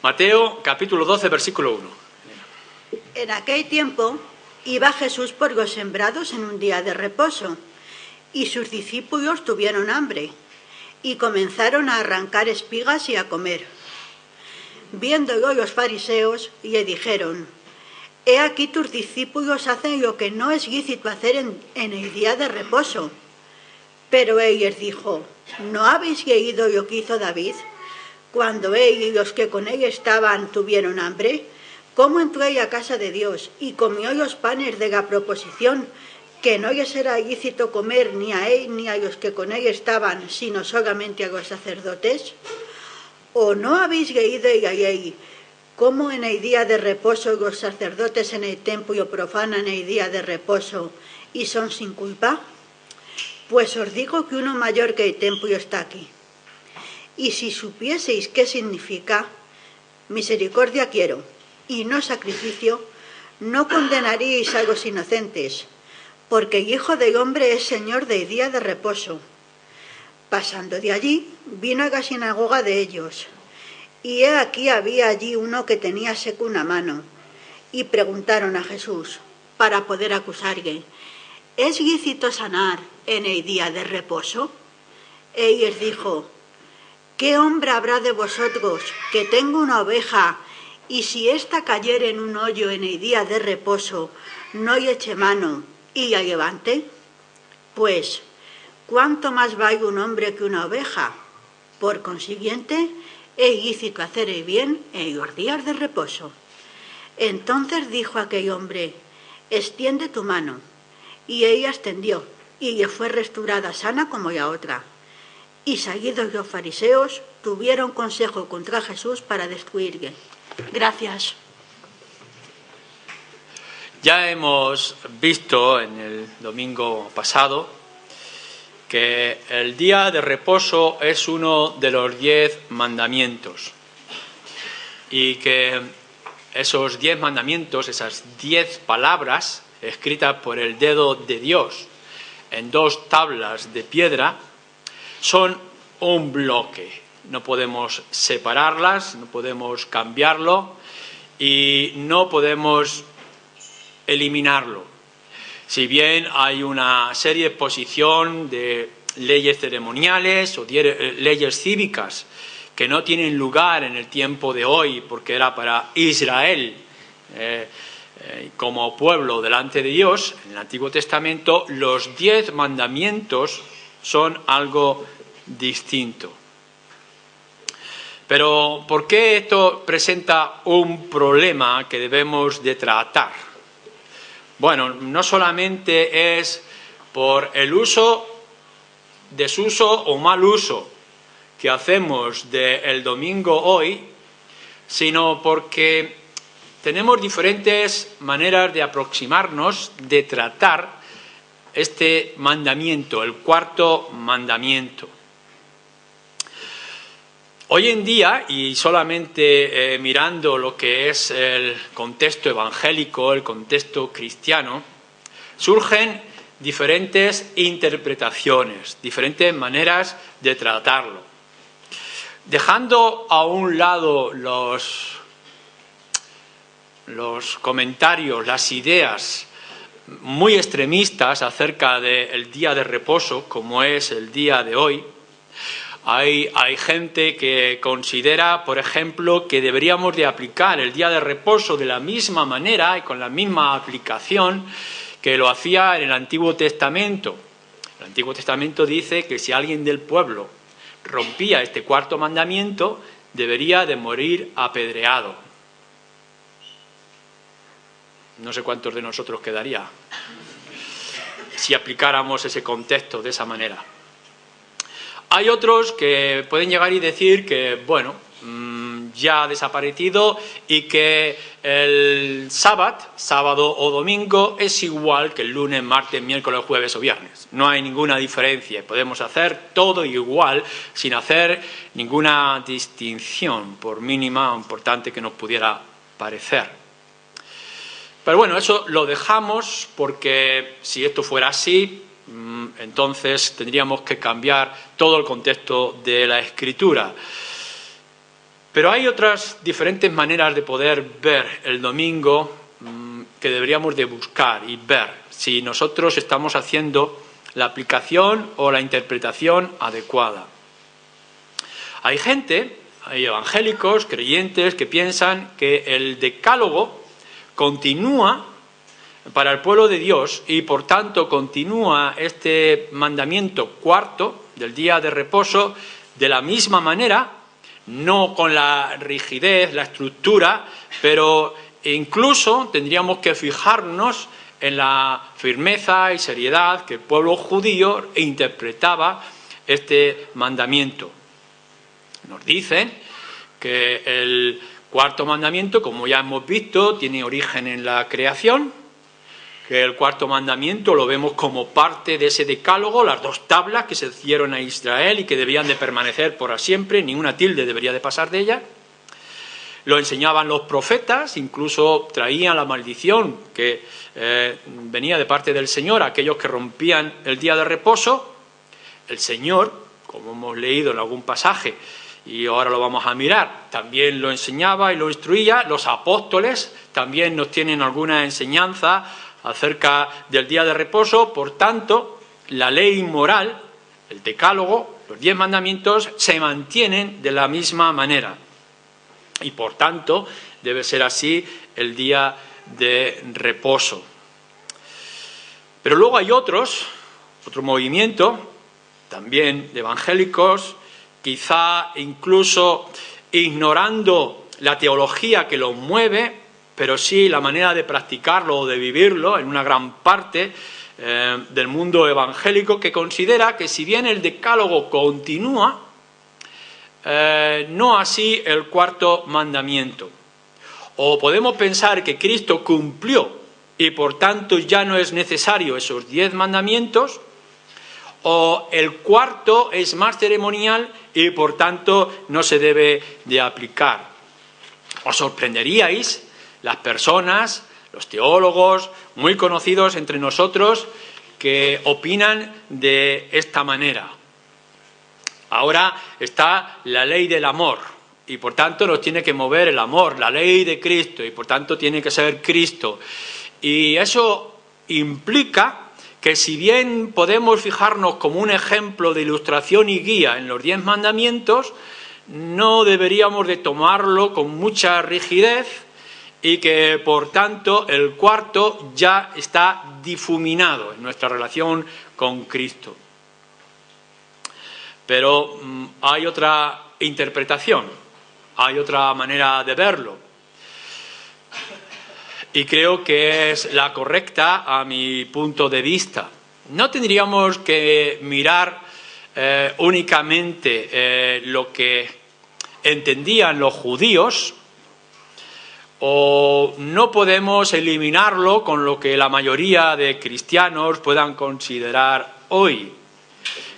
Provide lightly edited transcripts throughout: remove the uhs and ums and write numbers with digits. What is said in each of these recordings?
Mateo capítulo 12, versículo 1. En aquel tiempo iba Jesús por los sembrados en un día de reposo, y sus discípulos tuvieron hambre, y comenzaron a arrancar espigas y a comer. Viéndolo los fariseos, le dijeron: «He aquí tus discípulos hacen lo que no es lícito hacer en el día de reposo». Pero él les dijo: «¿No habéis leído lo que hizo David, cuando él y los que con él estaban tuvieron hambre? ¿Cómo entró a casa de Dios y comió los panes de la proposición, que no les era lícito comer ni a él ni a los que con él estaban, sino solamente a los sacerdotes? ¿O no habéis leído en la ley cómo en el día de reposo los sacerdotes en el templo profanan el día de reposo y son sin culpa? Pues os digo que uno mayor que el templo está aquí. Y si supieseis qué significa misericordia quiero y no sacrificio, no condenaríais a los inocentes, porque el Hijo del Hombre es Señor del día de reposo». Pasando de allí, vino a la sinagoga de ellos, y he aquí había allí uno que tenía seco una mano, y preguntaron a Jesús, para poder acusarle: «¿Es lícito sanar en el día de reposo?». Él les dijo: «¿Qué hombre habrá de vosotros que tenga una oveja, y si ésta cayere en un hoyo en el día de reposo, no le eche mano y la levante? Pues, ¿cuánto más vale un hombre que una oveja? Por consiguiente, es lícito hacer el bien en los días de reposo». Entonces dijo aquel hombre: «Extiende tu mano». Y ella extendió, y le fue restaurada sana como la otra. Y salidos los fariseos, tuvieron consejo contra Jesús para destruirle. Gracias. Ya hemos visto en el domingo pasado que el día de reposo es uno de los 10 mandamientos y que esos 10 mandamientos, esas 10 palabras escritas por el dedo de Dios en 2 tablas de piedra, son un bloque. No podemos separarlas, no podemos cambiarlo y no podemos eliminarlo. Si bien hay una serie de exposición de leyes ceremoniales o leyes cívicas que no tienen lugar en el tiempo de hoy porque era para Israel como pueblo delante de Dios, en el Antiguo Testamento los 10 mandamientos son algo distinto. Pero ¿por qué esto presenta un problema que debemos de tratar? Bueno, no solamente es por el uso, desuso o mal uso que hacemos del domingo hoy, sino porque tenemos diferentes maneras de aproximarnos, de tratar este mandamiento, el 4º mandamiento. Hoy en día, y solamente mirando lo que es el contexto evangélico, el contexto cristiano, surgen diferentes interpretaciones, diferentes maneras de tratarlo. Dejando a un lado los comentarios, las ideas muy extremistas acerca del día de reposo, como es el día de hoy, hay gente que considera, por ejemplo, que deberíamos de aplicar el día de reposo de la misma manera y con la misma aplicación que lo hacía en el Antiguo Testamento. El Antiguo Testamento dice que si alguien del pueblo rompía este 4º mandamiento, debería de morir apedreado. No sé cuántos de nosotros quedaría si aplicáramos ese contexto de esa manera. Hay otros que pueden llegar y decir que, bueno, ya ha desaparecido y que el sábado o domingo, es igual que el lunes, martes, miércoles, jueves o viernes. No hay ninguna diferencia. Podemos hacer todo igual sin hacer ninguna distinción, por mínima o importante que nos pudiera parecer. Pero bueno, eso lo dejamos porque si esto fuera así, entonces tendríamos que cambiar todo el contexto de la Escritura. Pero hay otras diferentes maneras de poder ver el domingo que deberíamos de buscar y ver si nosotros estamos haciendo la aplicación o la interpretación adecuada. Hay gente, hay evangélicos, creyentes, que piensan que el decálogo continúa para el pueblo de Dios y por tanto continúa este mandamiento cuarto del día de reposo de la misma manera, no con la rigidez, la estructura, pero incluso tendríamos que fijarnos en la firmeza y seriedad que el pueblo judío interpretaba este mandamiento. Nos dicen que el cuarto mandamiento, como ya hemos visto, tiene origen en la creación, que el cuarto mandamiento lo vemos como parte de ese decálogo, las 2 tablas que se dieron a Israel y que debían de permanecer por siempre, ni una tilde debería de pasar de ella. Lo enseñaban los profetas, incluso traían la maldición que venía de parte del Señor a aquellos que rompían el día de reposo. El Señor, como hemos leído en algún pasaje, y ahora lo vamos a mirar, también lo enseñaba y lo instruía. Los apóstoles también nos tienen alguna enseñanza acerca del día de reposo. Por tanto, la ley moral, el decálogo, los 10 mandamientos se mantienen de la misma manera. Y por tanto, debe ser así el día de reposo. Pero luego hay otro movimiento, también de evangélicos, quizá incluso ignorando la teología que lo mueve, pero sí la manera de practicarlo o de vivirlo en una gran parte del mundo evangélico, que considera que si bien el decálogo continúa, no así el cuarto mandamiento. O podemos pensar que Cristo cumplió y por tanto ya no es necesario esos 10 mandamientos, o el cuarto es más ceremonial y por tanto no se debe de aplicar. Os sorprenderíais las personas, los teólogos muy conocidos entre nosotros que opinan de esta manera. Ahora está la ley del amor y por tanto nos tiene que mover el amor, la ley de Cristo y por tanto tiene que ser Cristo. Y eso implica que si bien podemos fijarnos como un ejemplo de ilustración y guía en los 10 mandamientos, no deberíamos de tomarlo con mucha rigidez y que por tanto el cuarto ya está difuminado en nuestra relación con Cristo. Pero hay otra interpretación, hay otra manera de verlo. Y creo que es la correcta a mi punto de vista. No tendríamos que mirar únicamente lo que entendían los judíos, o no podemos eliminarlo con lo que la mayoría de cristianos puedan considerar hoy.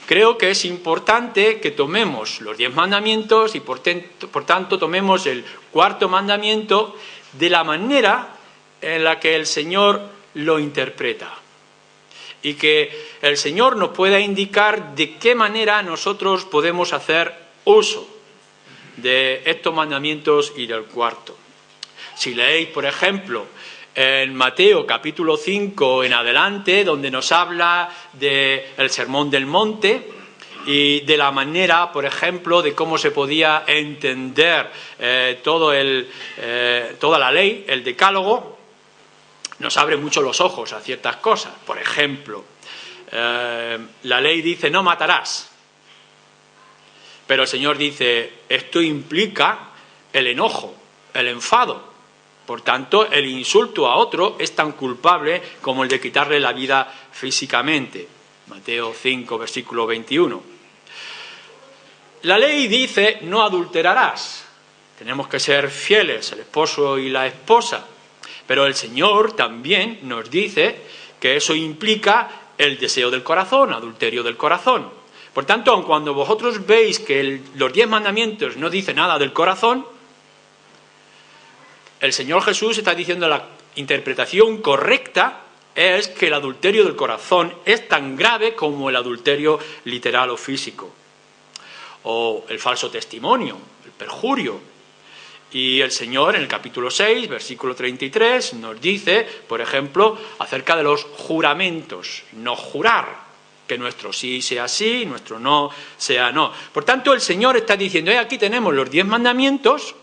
Creo que es importante que tomemos los 10 mandamientos y por tanto tomemos el cuarto mandamiento de la manera en la que el Señor lo interpreta. Y que el Señor nos pueda indicar de qué manera nosotros podemos hacer uso de estos mandamientos y del cuarto. Si leéis, por ejemplo, en Mateo capítulo 5 en adelante, donde nos habla del Sermón del Monte y de la manera, por ejemplo, de cómo se podía entender toda la ley, el decálogo, nos abre mucho los ojos a ciertas cosas. Por ejemplo, la ley dice no matarás, pero el Señor dice esto implica el enojo, el enfado. Por tanto, el insulto a otro es tan culpable como el de quitarle la vida físicamente. Mateo 5, versículo 21. La ley dice no adulterarás. Tenemos que ser fieles, el esposo y la esposa. Pero el Señor también nos dice que eso implica el deseo del corazón, adulterio del corazón. Por tanto, aun cuando vosotros veis que los 10 mandamientos no dicen nada del corazón, el Señor Jesús está diciendo la interpretación correcta es que el adulterio del corazón es tan grave como el adulterio literal o físico. O el falso testimonio, el perjurio, Y el Señor, en el capítulo 6, versículo 33, nos dice, por ejemplo, acerca de los juramentos. No jurar, que nuestro sí sea sí, nuestro no sea no. Por tanto, el Señor está diciendo, aquí tenemos los 10 mandamientos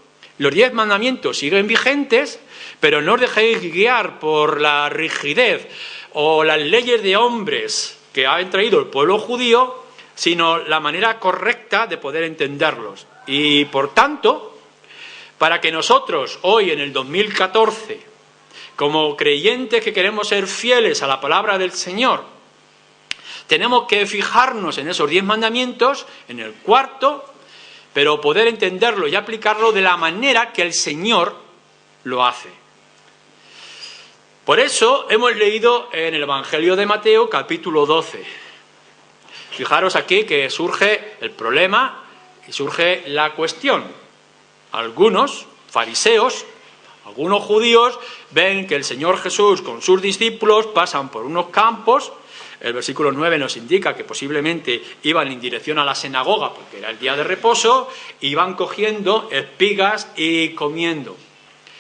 siguen vigentes, pero no os dejéis guiar por la rigidez o las leyes de hombres que ha traído el pueblo judío, sino la manera correcta de poder entenderlos. Y por tanto, para que nosotros hoy en el 2014, como creyentes que queremos ser fieles a la palabra del Señor, tenemos que fijarnos en esos 10 mandamientos, en el cuarto, pero poder entenderlo y aplicarlo de la manera que el Señor lo hace. Por eso hemos leído en el Evangelio de Mateo, capítulo 12. Fijaros aquí que surge el problema y surge la cuestión. Algunos fariseos, algunos judíos, ven que el Señor Jesús con sus discípulos pasan por unos campos. El versículo 9 nos indica que posiblemente iban en dirección a la sinagoga porque era el día de reposo, y van cogiendo espigas y comiendo.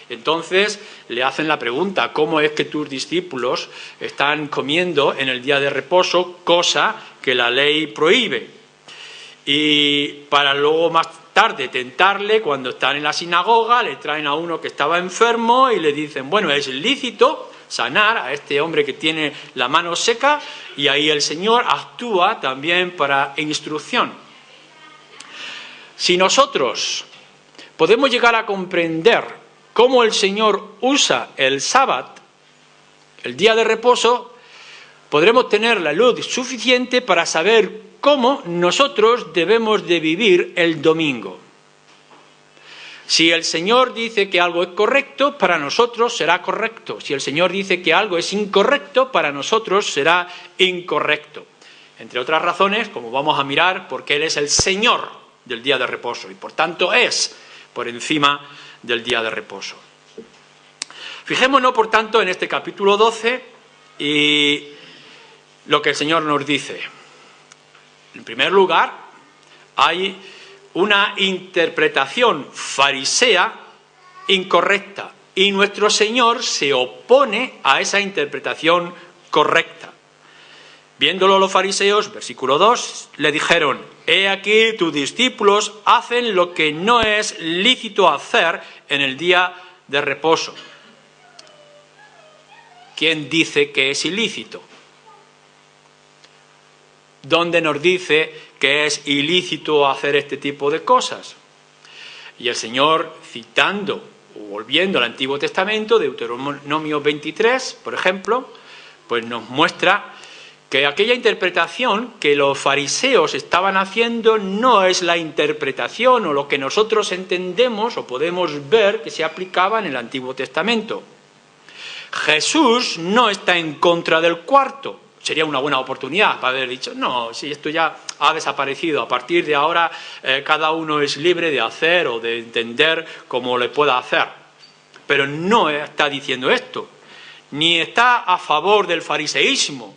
Entonces le hacen la pregunta, ¿cómo es que tus discípulos están comiendo en el día de reposo, cosa que la ley prohíbe? Y para luego más tarde tentarle, cuando están en la sinagoga, le traen a uno que estaba enfermo y le dicen, bueno, es lícito sanar a este hombre que tiene la mano seca, y ahí el Señor actúa también para instrucción. Si nosotros podemos llegar a comprender cómo el Señor usa el sábado, el día de reposo, podremos tener la luz suficiente para saber cómo nosotros debemos de vivir el domingo. Si el Señor dice que algo es correcto, para nosotros será correcto. Si el Señor dice que algo es incorrecto, para nosotros será incorrecto. Entre otras razones, como vamos a mirar, porque Él es el Señor del día de reposo y por tanto es por encima del día de reposo. Fijémonos, por tanto, en este capítulo 12 y lo que el Señor nos dice. En primer lugar, hay una interpretación farisea incorrecta y nuestro Señor se opone a esa interpretación correcta. Viéndolo los fariseos, versículo 2, le dijeron, he aquí tus discípulos hacen lo que no es lícito hacer en el día de reposo. ¿Quién dice que es ilícito? ¿Dónde nos dice que es ilícito hacer este tipo de cosas? Y el Señor, citando o volviendo al Antiguo Testamento, Deuteronomio 23, por ejemplo, pues nos muestra que aquella interpretación que los fariseos estaban haciendo no es la interpretación o lo que nosotros entendemos o podemos ver que se aplicaba en el Antiguo Testamento. Jesús no está en contra del cuarto. Sería una buena oportunidad para haber dicho, no, si esto ya ha desaparecido, a partir de ahora cada uno es libre de hacer o de entender como le pueda hacer. Pero no está diciendo esto, ni está a favor del fariseísmo,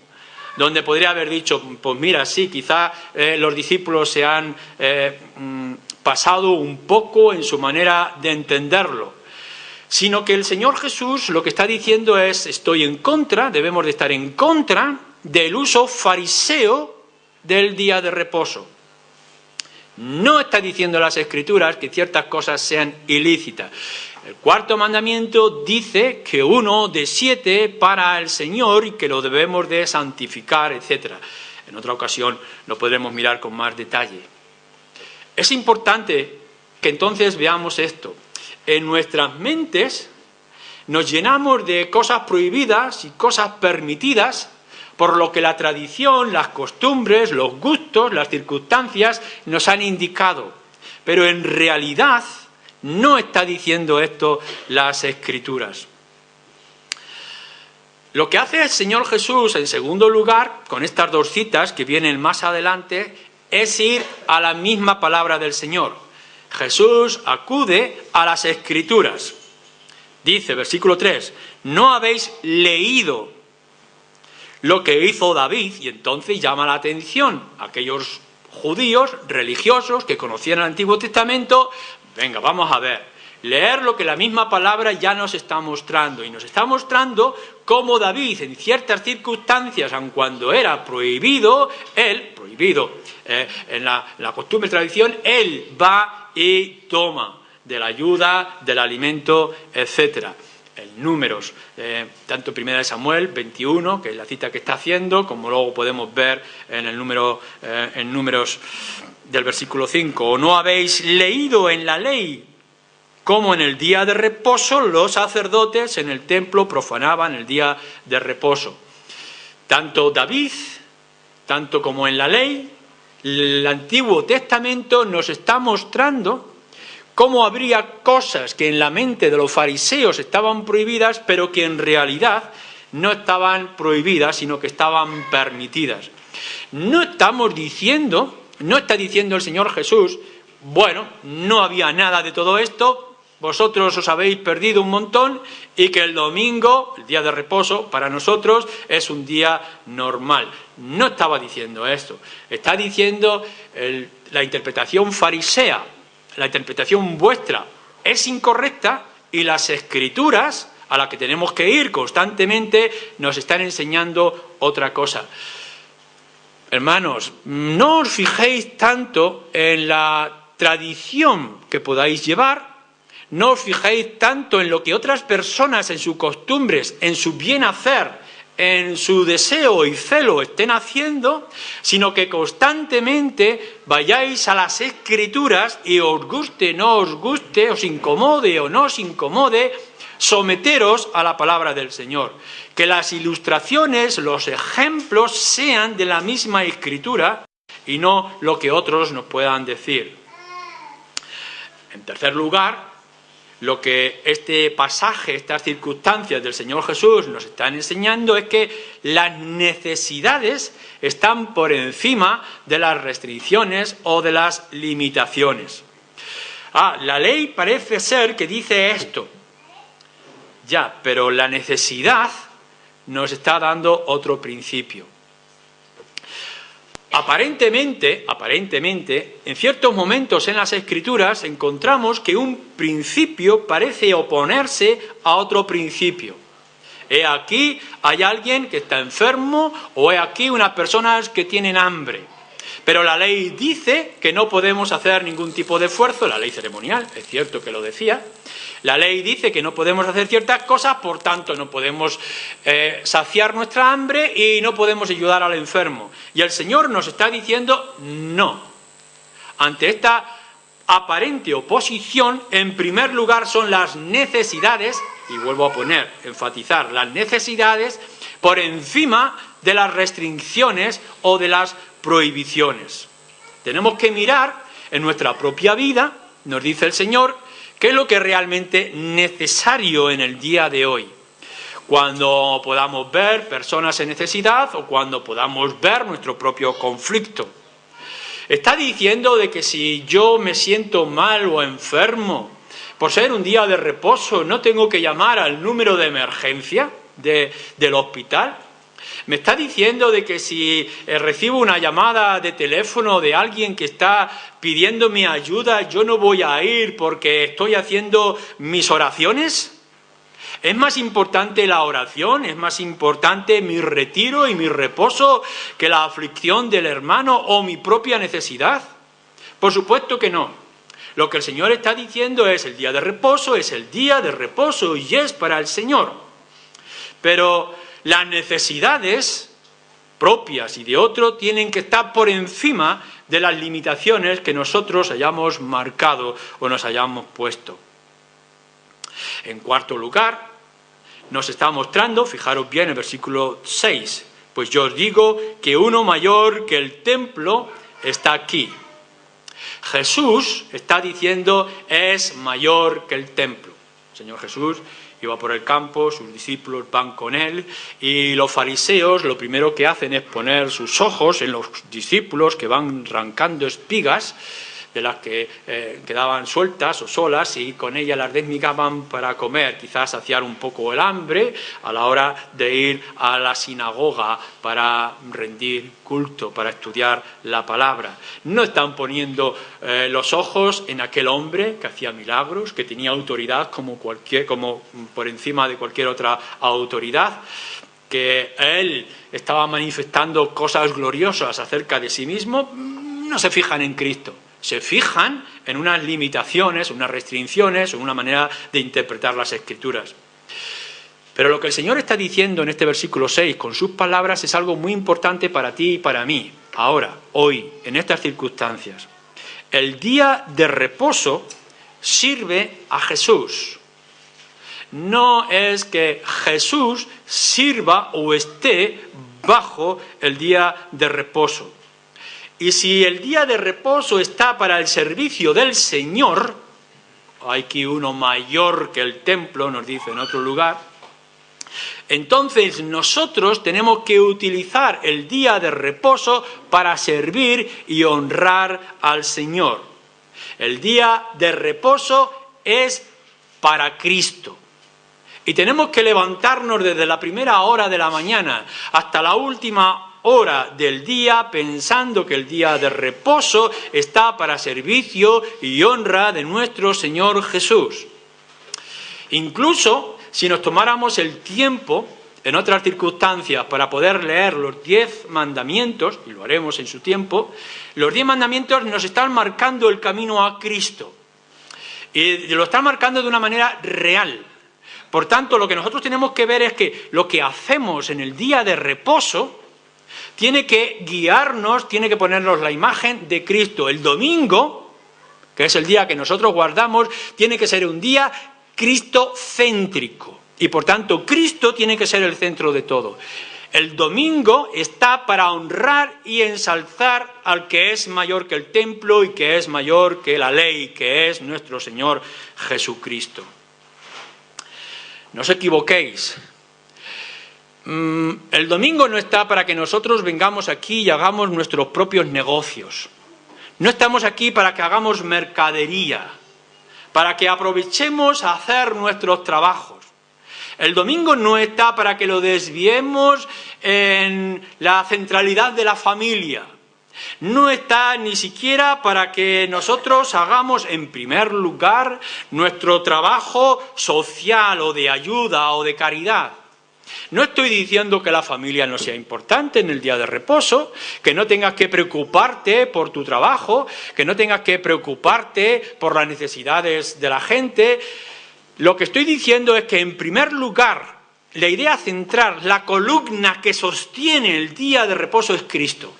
donde podría haber dicho, pues mira, sí, quizá los discípulos se han pasado un poco en su manera de entenderlo. Sino que el Señor Jesús lo que está diciendo es, estoy en contra, debemos de estar en contra del uso fariseo del día de reposo. No está diciendo las Escrituras que ciertas cosas sean ilícitas. El cuarto mandamiento dice que 1 de 7 para el Señor y que lo debemos de santificar, etc. En otra ocasión lo podremos mirar con más detalle. Es importante que entonces veamos esto. En nuestras mentes nos llenamos de cosas prohibidas y cosas permitidas por lo que la tradición, las costumbres, los gustos, las circunstancias nos han indicado. Pero en realidad no está diciendo esto las Escrituras. Lo que hace el Señor Jesús, en segundo lugar, con estas dos citas que vienen más adelante, es ir a la misma palabra del Señor. Jesús acude a las Escrituras. Dice, versículo 3, ¿no habéis leído lo que hizo David? Y entonces llama la atención a aquellos judíos religiosos que conocían el Antiguo Testamento. Venga, vamos a ver, leer lo que la misma palabra ya nos está mostrando. Y nos está mostrando cómo David, en ciertas circunstancias, aun cuando era prohibido, en la costumbre y tradición, él va y toma de la ayuda, del alimento, etcétera. En Números, tanto 1 Samuel 21, que es la cita que está haciendo, como luego podemos ver en Números del versículo 5. ¿O no habéis leído en la ley cómo en el día de reposo los sacerdotes en el templo profanaban el día de reposo? Tanto David, tanto como en la ley, el Antiguo Testamento nos está mostrando cómo habría cosas que en la mente de los fariseos estaban prohibidas, pero que en realidad no estaban prohibidas, sino que estaban permitidas. No está diciendo el Señor Jesús, bueno, no había nada de todo esto, vosotros os habéis perdido un montón y que el domingo, el día de reposo, para nosotros es un día normal. No estaba diciendo esto, está diciendo la interpretación farisea. La interpretación vuestra es incorrecta y las Escrituras, a las que tenemos que ir constantemente, nos están enseñando otra cosa. Hermanos, no os fijéis tanto en la tradición que podáis llevar, no os fijéis tanto en lo que otras personas en sus costumbres, en su bien hacer, en su deseo y celo estén haciendo, sino que constantemente vayáis a las Escrituras y os guste, no os guste, os incomode o no os incomode, someteros a la palabra del Señor. Que las ilustraciones, los ejemplos sean de la misma Escritura y no lo que otros nos puedan decir. En tercer lugar, lo que este pasaje, estas circunstancias del Señor Jesús nos están enseñando es que las necesidades están por encima de las restricciones o de las limitaciones. La ley parece ser que dice esto, ya, pero la necesidad nos está dando otro principio. Aparentemente, en ciertos momentos en las Escrituras encontramos que un principio parece oponerse a otro principio. He aquí hay alguien que está enfermo o he aquí unas personas que tienen hambre. Pero la ley dice que no podemos hacer ningún tipo de esfuerzo, la ley ceremonial, es cierto que lo decía. La ley dice que no podemos hacer ciertas cosas, por tanto no podemos saciar nuestra hambre y no podemos ayudar al enfermo. Y el Señor nos está diciendo no. Ante esta aparente oposición, en primer lugar son las necesidades, y vuelvo a enfatizar, las necesidades por encima de las restricciones o de las prohibiciones. Tenemos que mirar en nuestra propia vida, nos dice el Señor, qué es lo que es realmente necesario en el día de hoy. Cuando podamos ver personas en necesidad o cuando podamos ver nuestro propio conflicto. Está diciendo de que si yo me siento mal o enfermo, por ser un día de reposo, no tengo que llamar al número de emergencia del hospital. Me está diciendo de que si recibo una llamada de teléfono de alguien que está pidiéndome ayuda, yo no voy a ir porque estoy haciendo mis oraciones. ¿Es más importante la oración? ¿Es más importante mi retiro y mi reposo que la aflicción del hermano o mi propia necesidad? Por supuesto que no. Lo que el Señor está diciendo es el día de reposo, es el día de reposo y es para el Señor. Pero las necesidades propias y de otro tienen que estar por encima de las limitaciones que nosotros hayamos marcado o nos hayamos puesto. En cuarto lugar, nos está mostrando, fijaros bien el versículo 6, pues yo os digo que uno mayor que el templo está aquí. Jesús está diciendo es mayor que el templo. El Señor Jesús iba por el campo, sus discípulos van con él y los fariseos lo primero que hacen es poner sus ojos en los discípulos que van arrancando espigas de las que quedaban sueltas o solas y con ellas las desmigaban para comer, quizás saciar un poco el hambre a la hora de ir a la sinagoga para rendir culto, para estudiar la palabra. No están poniendo los ojos en aquel hombre que hacía milagros, que tenía autoridad como por encima de cualquier otra autoridad, que él estaba manifestando cosas gloriosas acerca de sí mismo. No se fijan en Cristo. Se fijan en unas limitaciones, unas restricciones, en una manera de interpretar las Escrituras. Pero lo que el Señor está diciendo en este versículo 6 con sus palabras es algo muy importante para ti y para mí, ahora, hoy, en estas circunstancias. El día de reposo sirve a Jesús. No es que Jesús sirva o esté bajo el día de reposo. Y si el día de reposo está para el servicio del Señor, hay aquí uno mayor que el templo, nos dice en otro lugar, entonces nosotros tenemos que utilizar el día de reposo para servir y honrar al Señor. El día de reposo es para Cristo. Y tenemos que levantarnos desde la primera hora de la mañana hasta la última hora del día pensando que el día de reposo está para servicio y honra de nuestro Señor Jesús. Incluso si nos tomáramos el tiempo en otras circunstancias para poder leer los 10 mandamientos, y lo haremos en su tiempo, los 10 mandamientos nos están marcando el camino a Cristo. Y lo están marcando de una manera real. Por tanto, lo que nosotros tenemos que ver es que lo que hacemos en el día de reposo tiene que guiarnos, tiene que ponernos la imagen de Cristo. El domingo, que es el día que nosotros guardamos, tiene que ser un día cristocéntrico. Y por tanto, Cristo tiene que ser el centro de todo. El domingo está para honrar y ensalzar al que es mayor que el templo y que es mayor que la ley, que es nuestro Señor Jesucristo. No os equivoquéis. El domingo no está para que nosotros vengamos aquí y hagamos nuestros propios negocios. No estamos aquí para que hagamos mercadería, para que aprovechemos a hacer nuestros trabajos. El domingo no está para que lo desviemos en la centralidad de la familia. No está ni siquiera para que nosotros hagamos en primer lugar nuestro trabajo social o de ayuda o de caridad. No estoy diciendo que la familia no sea importante en el día de reposo, que no tengas que preocuparte por tu trabajo, que no tengas que preocuparte por las necesidades de la gente. Lo que estoy diciendo es que en primer lugar la idea central, la columna que sostiene el día de reposo es Cristo.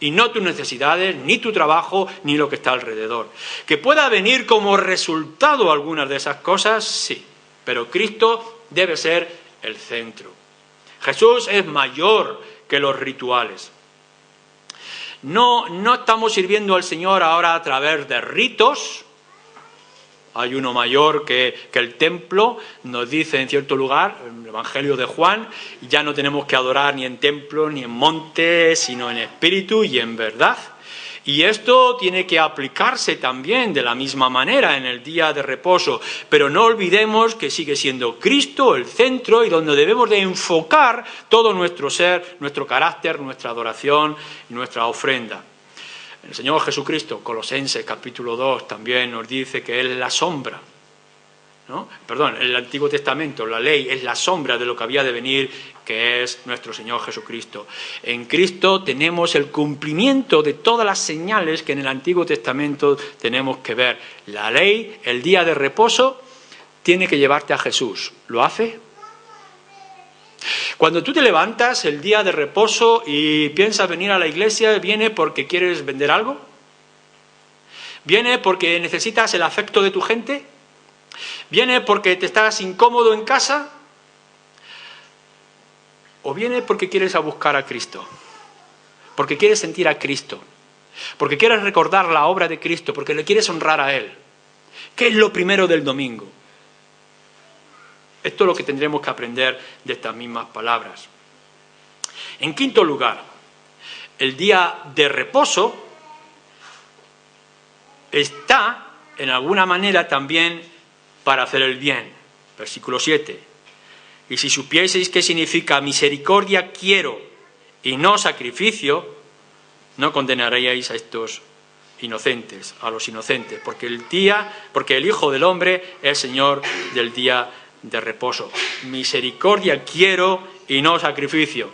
Y no tus necesidades, ni tu trabajo, ni lo que está alrededor. Que pueda venir como resultado algunas de esas cosas, sí. Pero Cristo debe ser el centro. Jesús es mayor que los rituales. No estamos sirviendo al Señor ahora a través de ritos. Hay uno mayor que el templo, nos dice en cierto lugar, en el Evangelio de Juan, ya no tenemos que adorar ni en templo ni en monte, sino en espíritu y en verdad. Y esto tiene que aplicarse también de la misma manera en el día de reposo, pero no olvidemos que sigue siendo Cristo el centro y donde debemos de enfocar todo nuestro ser, nuestro carácter, nuestra adoración y nuestra ofrenda. El Señor Jesucristo, Colosenses capítulo 2, también nos dice que Él es la sombra, ¿no? Perdón, el Antiguo Testamento, la ley, es la sombra de lo que había de venir, que es nuestro Señor Jesucristo. En Cristo tenemos el cumplimiento de todas las señales que en el Antiguo Testamento tenemos que ver. La ley, el día de reposo, tiene que llevarte a Jesús. ¿Lo hace? Cuando tú te levantas el día de reposo y piensas venir a la iglesia, ¿viene porque quieres vender algo? ¿Viene porque necesitas el afecto de tu gente? ¿Viene porque te estás incómodo en casa? ¿O viene porque quieres a buscar a Cristo? Porque quieres sentir a Cristo. Porque quieres recordar la obra de Cristo. Porque le quieres honrar a Él. ¿Qué es lo primero del domingo? Esto es lo que tendremos que aprender de estas mismas palabras. En quinto lugar, el día de reposo está, en alguna manera, también para hacer el bien. Versículo 7. Y si supieseis qué significa misericordia quiero y no sacrificio, no condenaríais a estos inocentes, a los inocentes, porque el Hijo del Hombre es Señor del día de reposo. Misericordia quiero y no sacrificio.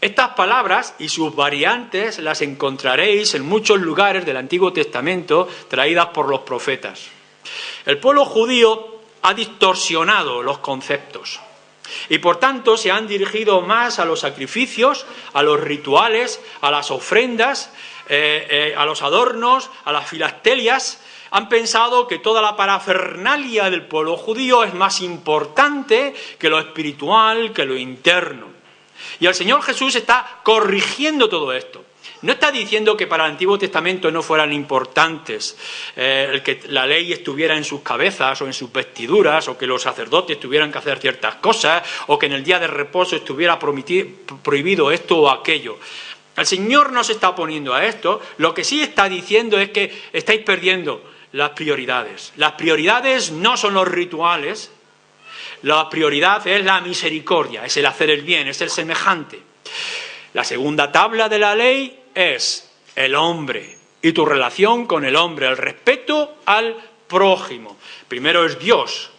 Estas palabras y sus variantes las encontraréis en muchos lugares del Antiguo Testamento traídas por los profetas. El pueblo judío ha distorsionado los conceptos y por tanto se han dirigido más a los sacrificios, a los rituales, a las ofrendas, a los adornos, a las filactelias. Han pensado que toda la parafernalia del pueblo judío es más importante que lo espiritual, que lo interno. Y el Señor Jesús está corrigiendo todo esto. No está diciendo que para el Antiguo Testamento no fueran importantes el que la ley estuviera en sus cabezas o en sus vestiduras, o que los sacerdotes tuvieran que hacer ciertas cosas, o que en el día de reposo estuviera prohibido esto o aquello. El Señor no se está oponiendo a esto. Lo que sí está diciendo es que estáis perdiendo las prioridades. Las prioridades no son los rituales. La prioridad es la misericordia, es el hacer el bien, es el semejante. La segunda tabla de la ley es el hombre y tu relación con el hombre, el respeto al prójimo. Primero es Dios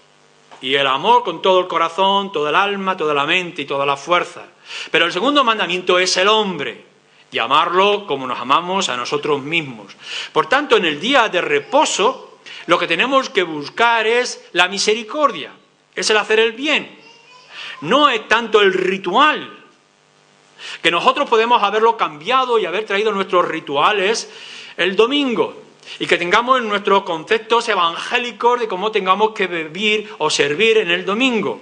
y el amor con todo el corazón, toda el alma, toda la mente y toda la fuerza. Pero el segundo mandamiento es el hombre y amarlo como nos amamos a nosotros mismos. Por tanto, en el día de reposo, lo que tenemos que buscar es la misericordia. Es el hacer el bien. No es tanto el ritual, que nosotros podemos haberlo cambiado y haber traído nuestros rituales el domingo y que tengamos nuestros conceptos evangélicos de cómo tengamos que vivir o servir en el domingo.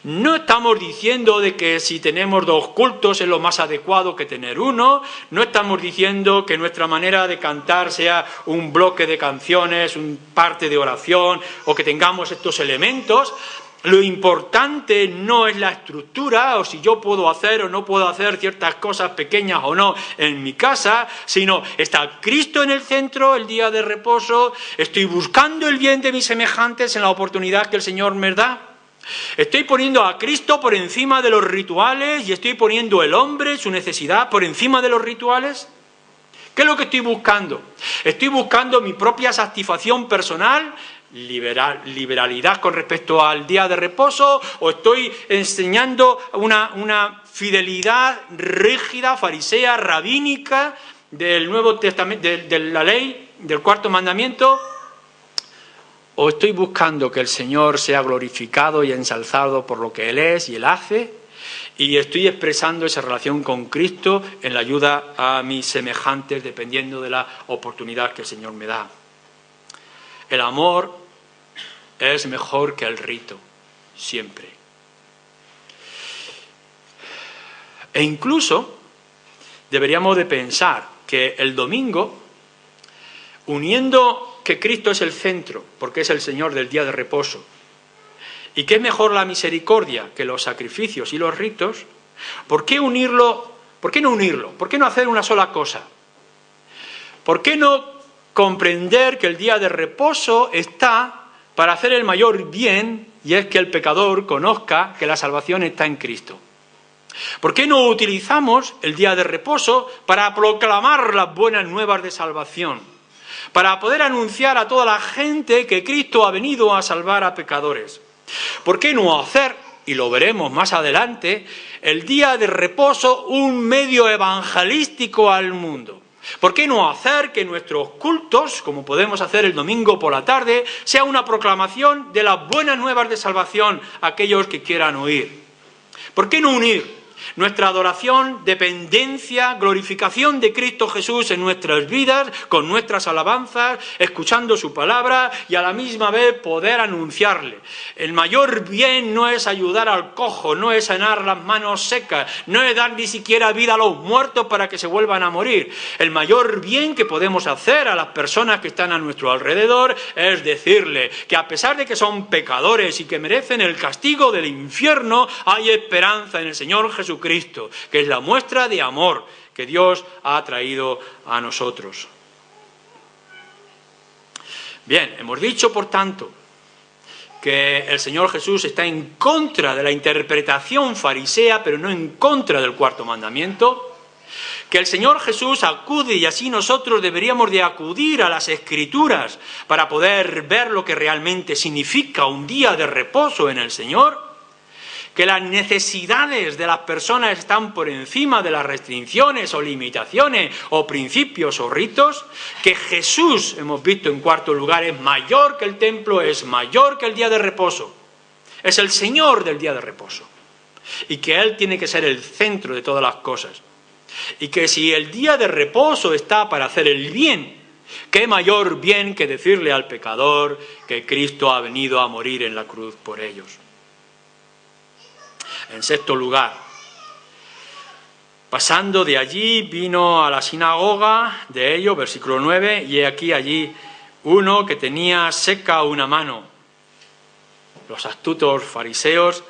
No estamos diciendo de que si tenemos 2 cultos es lo más adecuado que tener uno, no estamos diciendo que nuestra manera de cantar sea un bloque de canciones, un parte de oración o que tengamos estos elementos. Lo importante no es la estructura o si yo puedo hacer o no puedo hacer ciertas cosas pequeñas o no en mi casa, sino está Cristo en el centro el día de reposo, estoy buscando el bien de mis semejantes en la oportunidad que el Señor me da. Estoy poniendo a Cristo por encima de los rituales y estoy poniendo el hombre, su necesidad, por encima de los rituales. ¿Qué es lo que estoy buscando? ¿Estoy buscando mi propia satisfacción personal, liberalidad con respecto al día de reposo, o estoy enseñando una fidelidad rígida, farisea, rabínica del Nuevo Testamento, de la ley, del cuarto mandamiento? ¿O estoy buscando que el Señor sea glorificado y ensalzado por lo que Él es y Él hace? Y estoy expresando esa relación con Cristo en la ayuda a mis semejantes, dependiendo de la oportunidad que el Señor me da. El amor es mejor que el rito, siempre. E incluso deberíamos de pensar que el domingo, uniendo que Cristo es el centro, porque es el Señor del día de reposo, y que es mejor la misericordia que los sacrificios y los ritos, ¿por qué unirlo? ¿Por qué no unirlo? ¿Por qué no hacer una sola cosa? ¿Por qué no comprender que el día de reposo está para hacer el mayor bien, y es que el pecador conozca que la salvación está en Cristo? ¿Por qué no utilizamos el día de reposo para proclamar las buenas nuevas de salvación? Para poder anunciar a toda la gente que Cristo ha venido a salvar a pecadores. ¿Por qué no hacer, y lo veremos más adelante, el día de reposo un medio evangelístico al mundo? ¿Por qué no hacer que nuestros cultos, como podemos hacer el domingo por la tarde, sea una proclamación de las buenas nuevas de salvación a aquellos que quieran oír? ¿Por qué no unir nuestra adoración, dependencia, glorificación de Cristo Jesús en nuestras vidas, con nuestras alabanzas, escuchando su palabra y a la misma vez poder anunciarle? El mayor bien no es ayudar al cojo, no es sanar las manos secas, no es dar ni siquiera vida a los muertos para que se vuelvan a morir. El mayor bien que podemos hacer a las personas que están a nuestro alrededor es decirle que a pesar de que son pecadores y que merecen el castigo del infierno, hay esperanza en el Señor Jesucristo, que es la muestra de amor que Dios ha traído a nosotros. Bien, hemos dicho, por tanto, que el Señor Jesús está en contra de la interpretación farisea, pero no en contra del cuarto mandamiento, que el Señor Jesús acude y así nosotros deberíamos de acudir a las Escrituras para poder ver lo que realmente significa un día de reposo en el Señor, que las necesidades de las personas están por encima de las restricciones o limitaciones o principios o ritos, que Jesús, hemos visto en cuarto lugar, es mayor que el templo, es mayor que el día de reposo, es el Señor del día de reposo, y que Él tiene que ser el centro de todas las cosas, y que si el día de reposo está para hacer el bien, qué mayor bien que decirle al pecador que Cristo ha venido a morir en la cruz por ellos. En sexto lugar, pasando de allí, vino a la sinagoga de ellos, versículo 9, y he aquí allí uno que tenía seca una mano. Los astutos fariseos,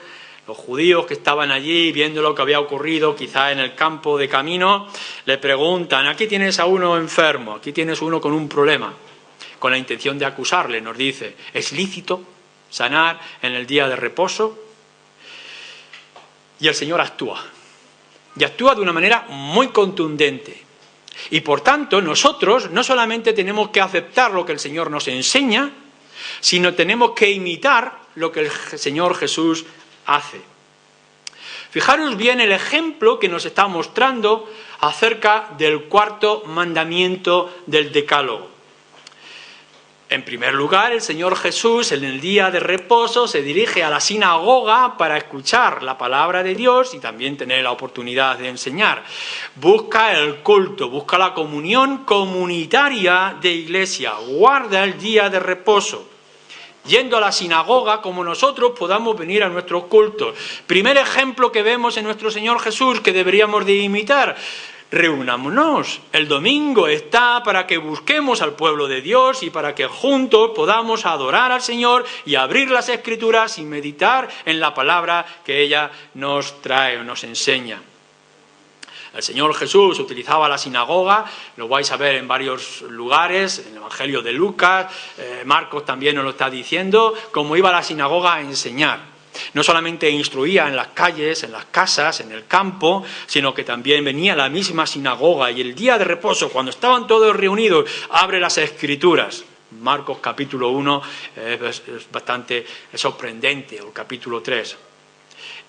los judíos que estaban allí viendo lo que había ocurrido, quizá en el campo de camino, le preguntan, aquí tienes a uno enfermo, aquí tienes uno con un problema, con la intención de acusarle, nos dice, ¿es lícito sanar en el día de reposo? Y el Señor actúa, y actúa de una manera muy contundente. Y por tanto, nosotros no solamente tenemos que aceptar lo que el Señor nos enseña, sino tenemos que imitar lo que el Señor Jesús hace. Fijaros bien el ejemplo que nos está mostrando acerca del cuarto mandamiento del Decálogo. En primer lugar, el Señor Jesús en el día de reposo se dirige a la sinagoga para escuchar la palabra de Dios y también tener la oportunidad de enseñar. Busca el culto, busca la comunión comunitaria de iglesia, guarda el día de reposo. Yendo a la sinagoga como nosotros podamos venir a nuestros cultos. Primer ejemplo que vemos en nuestro Señor Jesús que deberíamos de imitar. Reunámonos, el domingo está para que busquemos al pueblo de Dios y para que juntos podamos adorar al Señor y abrir las Escrituras y meditar en la palabra que ella nos trae o nos enseña. El Señor Jesús utilizaba la sinagoga, lo vais a ver en varios lugares, en el Evangelio de Lucas, Marcos también nos lo está diciendo, cómo iba a la sinagoga a enseñar. No solamente instruía en las calles, en las casas, en el campo, sino que también venía a la misma sinagoga y el día de reposo, cuando estaban todos reunidos, abre las Escrituras. Marcos capítulo 1 es bastante sorprendente, o capítulo 3.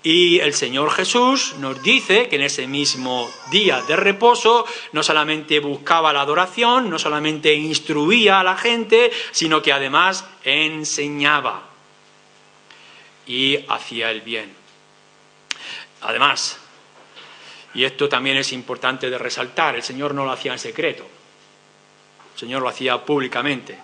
Y el Señor Jesús nos dice que en ese mismo día de reposo no solamente buscaba la adoración, no solamente instruía a la gente, sino que además enseñaba y hacía el bien. Además, y esto también es importante de resaltar, el Señor no lo hacía en secreto, el Señor lo hacía públicamente,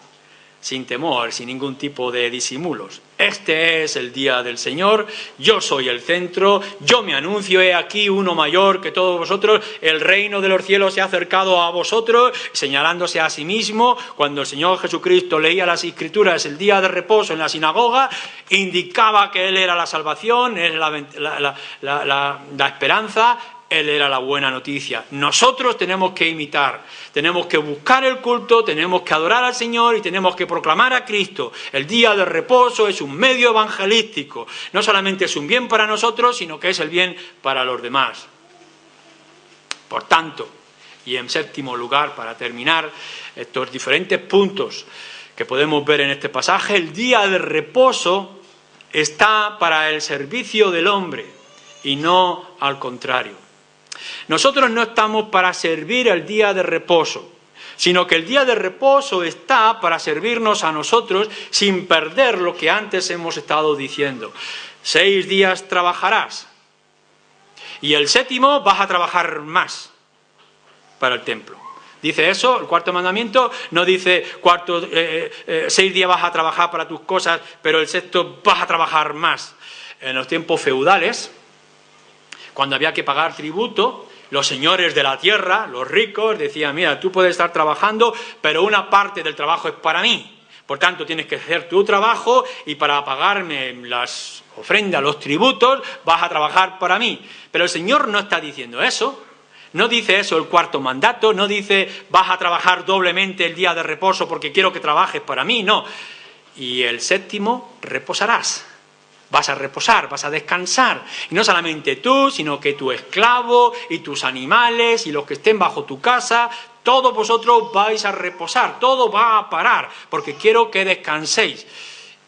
sin temor, sin ningún tipo de disimulos. Este es el día del Señor, yo soy el centro, yo me anuncio, he aquí uno mayor que todos vosotros, el reino de los cielos se ha acercado a vosotros, señalándose a sí mismo. Cuando el Señor Jesucristo leía las Escrituras el día de reposo en la sinagoga, indicaba que Él era la salvación, Él era la esperanza, Él era la buena noticia. Nosotros tenemos que imitar, tenemos que buscar el culto, tenemos que adorar al Señor y tenemos que proclamar a Cristo. El día de reposo es un medio evangelístico. No solamente es un bien para nosotros, sino que es el bien para los demás. Por tanto, y en séptimo lugar, para terminar estos diferentes puntos que podemos ver en este pasaje, el día de reposo está para el servicio del hombre y no al contrario. Nosotros no estamos para servir el día de reposo, sino que el día de reposo está para servirnos a nosotros sin perder lo que antes hemos estado diciendo. 6 días trabajarás y el séptimo vas a trabajar más para el templo. Dice eso, el cuarto mandamiento, no dice 6 días vas a trabajar para tus cosas, pero el sexto vas a trabajar más. En los tiempos feudales, cuando había que pagar tributo, los señores de la tierra, los ricos, decían, mira, tú puedes estar trabajando, pero una parte del trabajo es para mí. Por tanto, tienes que hacer tu trabajo y para pagarme las ofrendas, los tributos, vas a trabajar para mí. Pero el Señor no está diciendo eso. No dice eso el cuarto mandato, no dice vas a trabajar doblemente el día de reposo porque quiero que trabajes para mí, no. Y el séptimo, reposarás. Vas a reposar, vas a descansar. Y no solamente tú, sino que tu esclavo y tus animales y los que estén bajo tu casa, todos vosotros vais a reposar, todo va a parar, porque quiero que descanséis.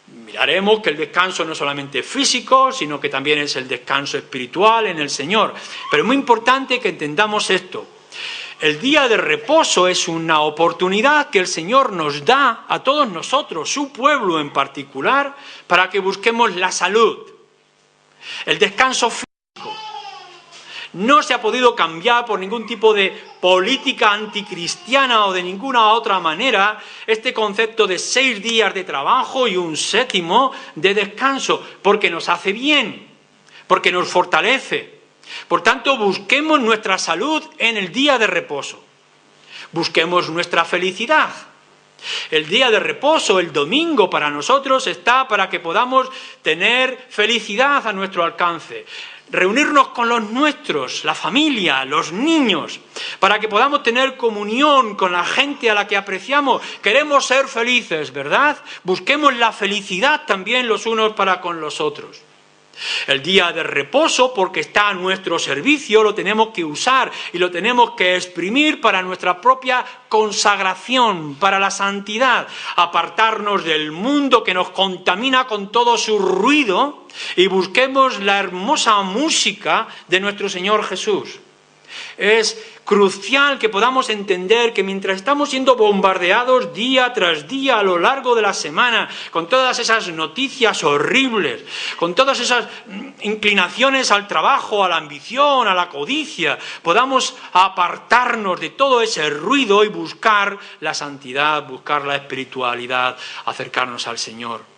Miraremos que el descanso no es solamente físico, sino que también es el descanso espiritual en el Señor. Pero es muy importante que entendamos esto. El día de reposo es una oportunidad que el Señor nos da a todos nosotros, su pueblo en particular, para que busquemos la salud. El descanso físico no se ha podido cambiar por ningún tipo de política anticristiana o de ninguna otra manera este concepto de 6 días de trabajo y un séptimo de descanso, porque nos hace bien, porque nos fortalece. Por tanto, busquemos nuestra salud en el día de reposo. Busquemos nuestra felicidad. El día de reposo, el domingo, para nosotros está para que podamos tener felicidad a nuestro alcance. Reunirnos con los nuestros, la familia, los niños, para que podamos tener comunión con la gente a la que apreciamos. Queremos ser felices, ¿verdad? Busquemos la felicidad también los unos para con los otros. El día de reposo, porque está a nuestro servicio, lo tenemos que usar y lo tenemos que exprimir para nuestra propia consagración, para la santidad, apartarnos del mundo que nos contamina con todo su ruido y busquemos la hermosa música de nuestro Señor Jesús. Es crucial que podamos entender que mientras estamos siendo bombardeados día tras día a lo largo de la semana, con todas esas noticias horribles, con todas esas inclinaciones al trabajo, a la ambición, a la codicia, podamos apartarnos de todo ese ruido y buscar la santidad, buscar la espiritualidad, acercarnos al Señor.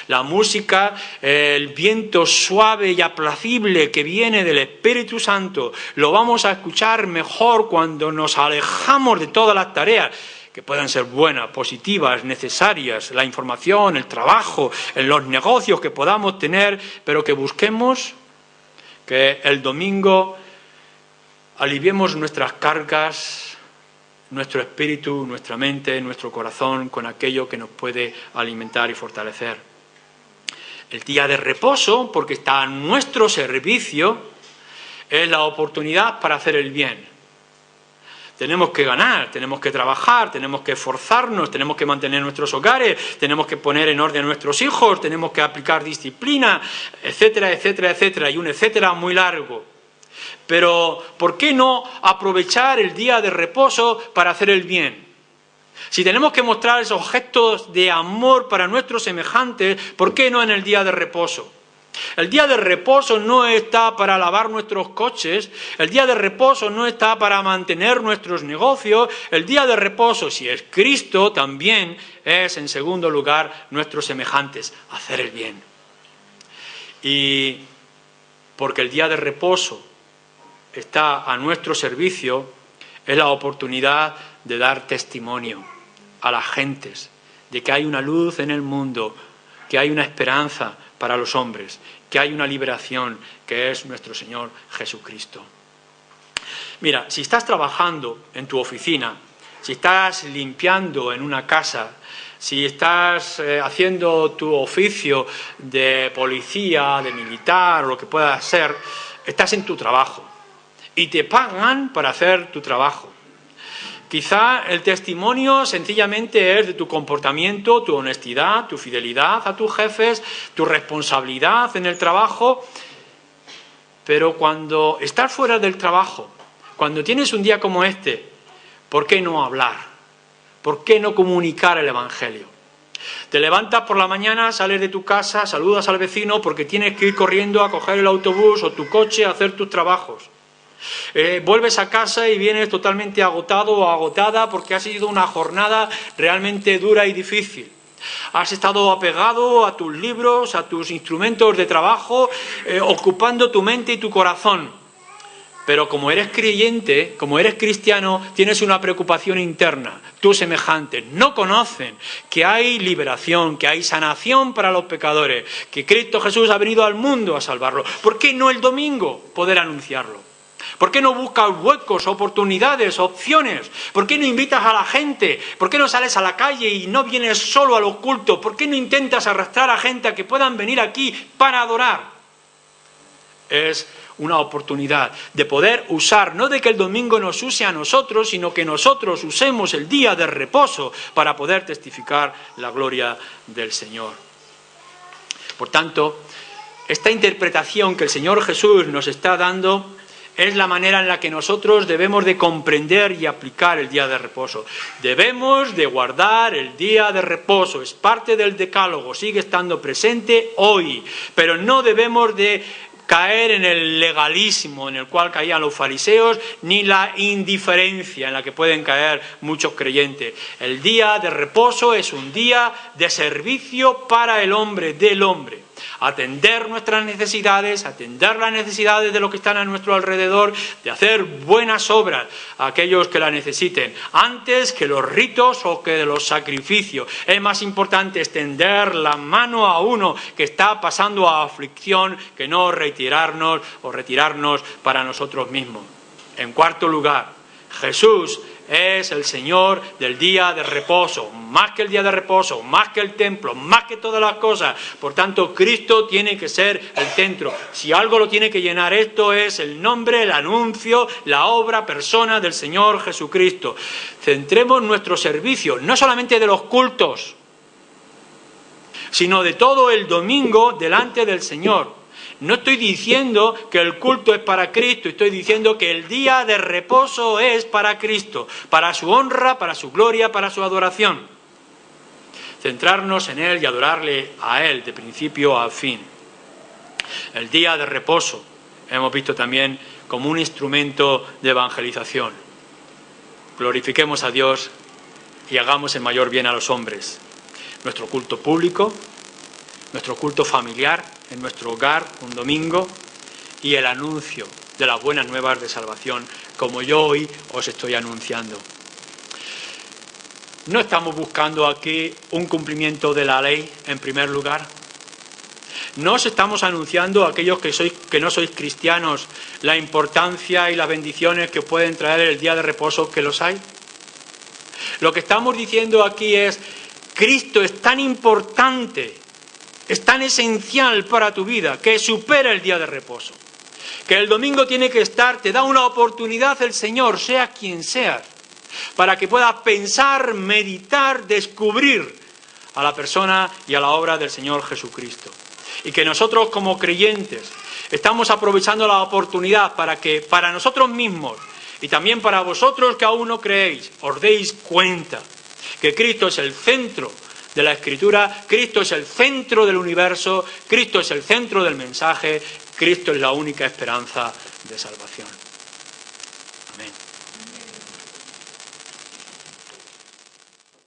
La música, el viento suave y apacible que viene del Espíritu Santo, lo vamos a escuchar mejor cuando nos alejamos de todas las tareas, que puedan ser buenas, positivas, necesarias, la información, el trabajo, en los negocios que podamos tener, pero que busquemos que el domingo aliviemos nuestras cargas, nuestro espíritu, nuestra mente, nuestro corazón, con aquello que nos puede alimentar y fortalecer. El día de reposo, porque está a nuestro servicio, es la oportunidad para hacer el bien. Tenemos que ganar, tenemos que trabajar, tenemos que esforzarnos, tenemos que mantener nuestros hogares, tenemos que poner en orden a nuestros hijos, tenemos que aplicar disciplina, etcétera, etcétera, etcétera, y un etcétera muy largo. Pero, ¿por qué no aprovechar el día de reposo para hacer el bien? Si tenemos que mostrar esos gestos de amor para nuestros semejantes, ¿por qué no en el día de reposo? El día de reposo no está para lavar nuestros coches, el día de reposo no está para mantener nuestros negocios, el día de reposo, si es Cristo, también es, en segundo lugar, nuestros semejantes, hacer el bien. Y porque el día de reposo está a nuestro servicio, es la oportunidad de dar testimonio a las gentes de que hay una luz en el mundo, que hay una esperanza para los hombres, que hay una liberación, que es nuestro Señor Jesucristo. Mira, si estás trabajando en tu oficina, si estás limpiando en una casa, si estás haciendo tu oficio de policía, de militar, o lo que pueda ser, estás en tu trabajo y te pagan para hacer tu trabajo. Quizá el testimonio sencillamente es de tu comportamiento, tu honestidad, tu fidelidad a tus jefes, tu responsabilidad en el trabajo, pero cuando estás fuera del trabajo, cuando tienes un día como este, ¿por qué no hablar? ¿Por qué no comunicar el Evangelio? Te levantas por la mañana, sales de tu casa, saludas al vecino porque tienes que ir corriendo a coger el autobús o tu coche a hacer tus trabajos. Vuelves a casa y vienes totalmente agotado o agotada porque ha sido una jornada realmente dura y difícil. Has estado apegado a tus libros, a tus instrumentos de trabajo, ocupando tu mente y tu corazón. Pero como eres creyente, como eres cristiano, tienes una preocupación interna. Tus semejantes no conocen que hay liberación, que hay sanación para los pecadores, que Cristo Jesús ha venido al mundo a salvarlo. ¿Por qué no el domingo poder anunciarlo? ¿Por qué no buscas huecos, oportunidades, opciones? ¿Por qué no invitas a la gente? ¿Por qué no sales a la calle y no vienes solo a los cultos? ¿Por qué no intentas arrastrar a gente a que puedan venir aquí para adorar? Es una oportunidad de poder usar, no de que el domingo nos use a nosotros, sino que nosotros usemos el día de reposo para poder testificar la gloria del Señor. Por tanto, esta interpretación que el Señor Jesús nos está dando es la manera en la que nosotros debemos de comprender y aplicar el día de reposo. Debemos de guardar el día de reposo, es parte del decálogo, sigue estando presente hoy, pero no debemos de caer en el legalismo en el cual caían los fariseos, ni la indiferencia en la que pueden caer muchos creyentes. El día de reposo es un día de servicio para el hombre, del hombre. Atender nuestras necesidades, atender las necesidades de los que están a nuestro alrededor, de hacer buenas obras a aquellos que las necesiten, antes que los ritos o que de los sacrificios. Es más importante extender la mano a uno que está pasando a aflicción que no retirarnos para nosotros mismos. En cuarto lugar, Jesús es el Señor del día de reposo, más que el día de reposo, más que el templo, más que todas las cosas. Por tanto, Cristo tiene que ser el centro. Si algo lo tiene que llenar esto es el nombre, el anuncio, la obra, persona del Señor Jesucristo. Centremos nuestro servicio, no solamente de los cultos, sino de todo el domingo delante del Señor. No estoy diciendo que el culto es para Cristo, estoy diciendo que el día de reposo es para Cristo, para su honra, para su gloria, para su adoración. Centrarnos en Él y adorarle a Él de principio a fin. El día de reposo hemos visto también como un instrumento de evangelización. Glorifiquemos a Dios y hagamos el mayor bien a los hombres. Nuestro culto público, nuestro culto familiar, en nuestro hogar, un domingo, y el anuncio de las buenas nuevas de salvación, como yo hoy os estoy anunciando. No estamos buscando aquí un cumplimiento de la ley, en primer lugar. No os estamos anunciando a aquellos que no sois cristianos la importancia y las bendiciones que pueden traer el día de reposo, que los hay. Lo que estamos diciendo aquí es, Cristo es tan importante, es tan esencial para tu vida que supera el día de reposo. Que el domingo tiene que estar, te da una oportunidad el Señor, sea quien seas, para que puedas pensar, meditar, descubrir a la persona y a la obra del Señor Jesucristo. Y que nosotros como creyentes estamos aprovechando la oportunidad para que para nosotros mismos y también para vosotros que aún no creéis, os deis cuenta que Cristo es el centro de la Escritura, Cristo es el centro del universo, Cristo es el centro del mensaje, Cristo es la única esperanza de salvación.